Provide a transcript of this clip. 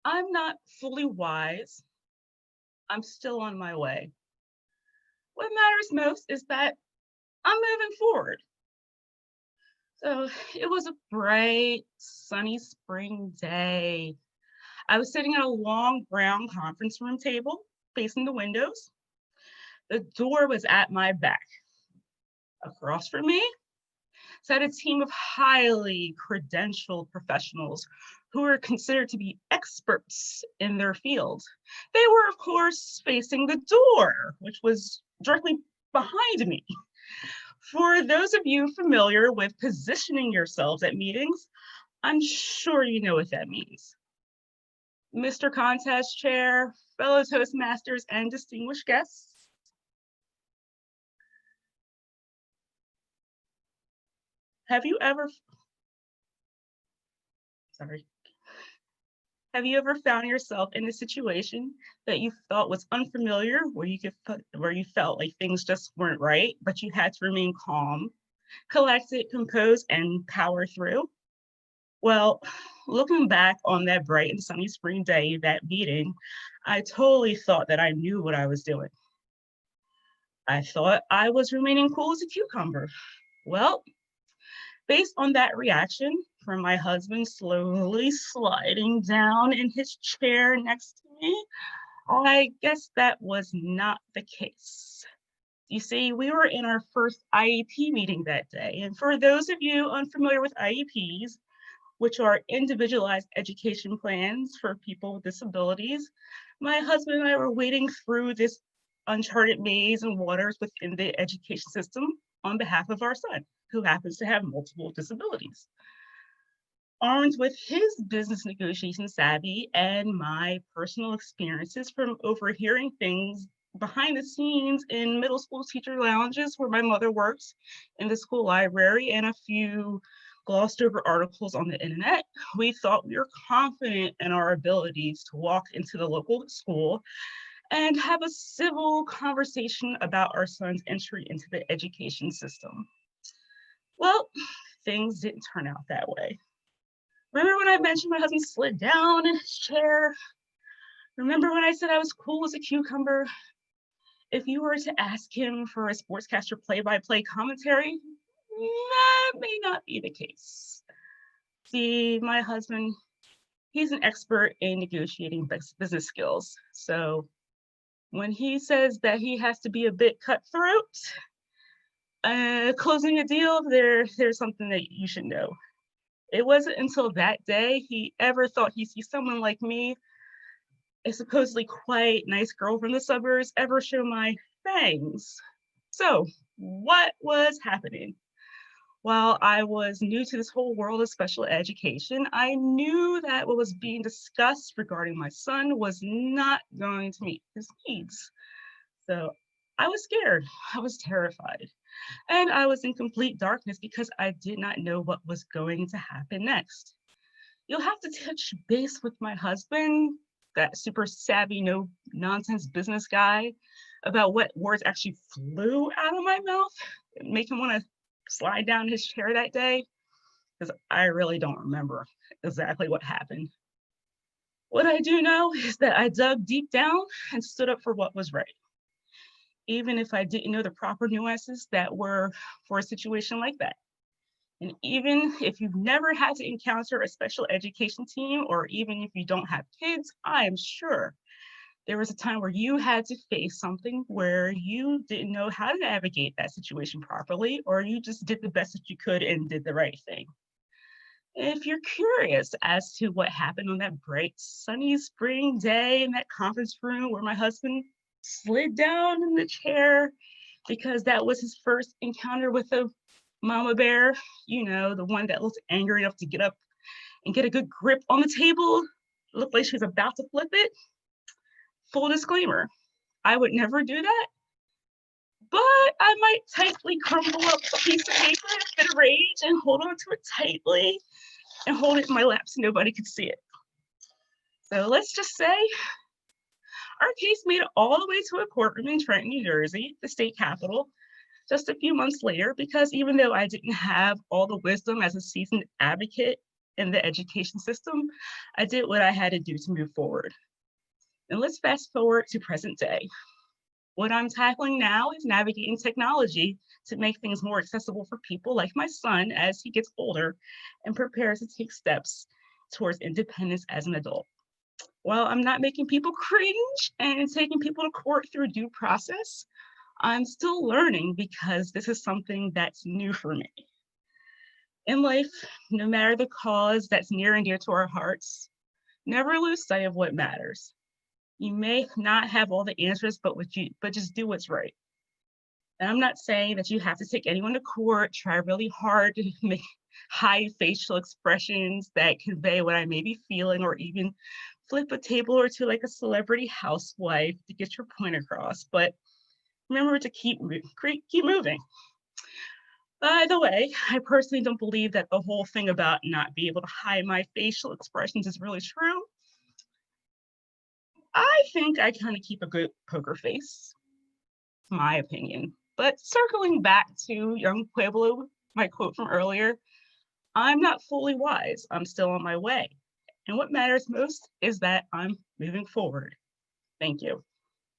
I'm not fully wise. I'm still on my way. What matters most is that I'm moving forward. So it was a bright, sunny spring day. I was sitting at a long brown conference room table facing the windows. The door was at my back. Across from me sat a team of highly credentialed professionals who were considered to be experts in their field. They were, of course, facing the door, which was directly behind me. For those of you familiar with positioning yourselves at meetings, I'm sure you know what that means. Mr. Contest Chair, fellow Toastmasters, and distinguished guests, have you ever found yourself in a situation that you felt was unfamiliar, where you felt like things just weren't right, but you had to remain calm, collected, composed, and power through? Well, looking back on that bright and sunny spring day, that meeting, I totally thought that I knew what I was doing. I thought I was remaining cool as a cucumber. Well, based on that reaction from my husband slowly sliding down in his chair next to me, I guess that was not the case. You see, we were in our first IEP meeting that day. And for those of you unfamiliar with IEPs, which are individualized education plans for people with disabilities, my husband and I were wading through this uncharted maze and waters within the education system on behalf of our son, who happens to have multiple disabilities. Armed with his business negotiation savvy and my personal experiences from overhearing things behind the scenes in middle school teacher lounges where my mother works, in the school library, and a few glossed over articles on the internet, we thought we were confident in our abilities to walk into the local school and have a civil conversation about our son's entry into the education system. Well, things didn't turn out that way. Remember when I mentioned my husband slid down in his chair? Remember when I said I was cool as a cucumber? If you were to ask him for a sportscaster play-by-play commentary, that may not be the case. See, my husband, he's an expert in negotiating business skills. So when he says that he has to be a bit cutthroat, closing a deal, there's something that you should know. It wasn't until that day he ever thought he'd see someone like me, a supposedly quiet, nice girl from the suburbs, ever show my fangs. So what was happening? While I was new to this whole world of special education, I knew that what was being discussed regarding my son was not going to meet his needs. So I was scared, I was terrified, and I was in complete darkness because I did not know what was going to happen next. You'll have to touch base with my husband, that super savvy, no nonsense business guy, about what words actually flew out of my mouth, make him want to slide down his chair that day, because I really don't remember exactly what happened. What I do know is that I dug deep down and stood up for what was right, even if I didn't know the proper nuances that were for a situation like that. And even if you've never had to encounter a special education team, or even if you don't have kids, I am sure there was a time where you had to face something where you didn't know how to navigate that situation properly, or you just did the best that you could and did the right thing. If you're curious as to what happened on that bright, sunny spring day in that conference room where my husband slid down in the chair because that was his first encounter with a mama bear, you know, the one that looked angry enough to get up and get a good grip on the table, looked like she was about to flip it. Full disclaimer, I would never do that, but I might tightly crumble up a piece of paper in a fit of rage and hold on to it tightly and hold it in my lap so nobody could see it. So let's just say our case made it all the way to a courtroom in Trenton, New Jersey, the state capital, just a few months later, because even though I didn't have all the wisdom as a seasoned advocate in the education system, I did what I had to do to move forward. And let's fast forward to present day. What I'm tackling now is navigating technology to make things more accessible for people like my son as he gets older and prepares to take steps towards independence as an adult. While I'm not making people cringe and taking people to court through due process, I'm still learning because this is something that's new for me. In life, no matter the cause that's near and dear to our hearts, never lose sight of what matters. You may not have all the answers, but just do what's right. And I'm not saying that you have to take anyone to court, try really hard to make high facial expressions that convey what I may be feeling, or even flip a table or two like a celebrity housewife to get your point across. But remember to keep moving. By the way, I personally don't believe that the whole thing about not being able to hide my facial expressions is really true. I think I kind of keep a good poker face, my opinion. But circling back to young Pueblo, my quote from earlier, I'm not fully wise. I'm still on my way. And what matters most is that I'm moving forward. Thank you.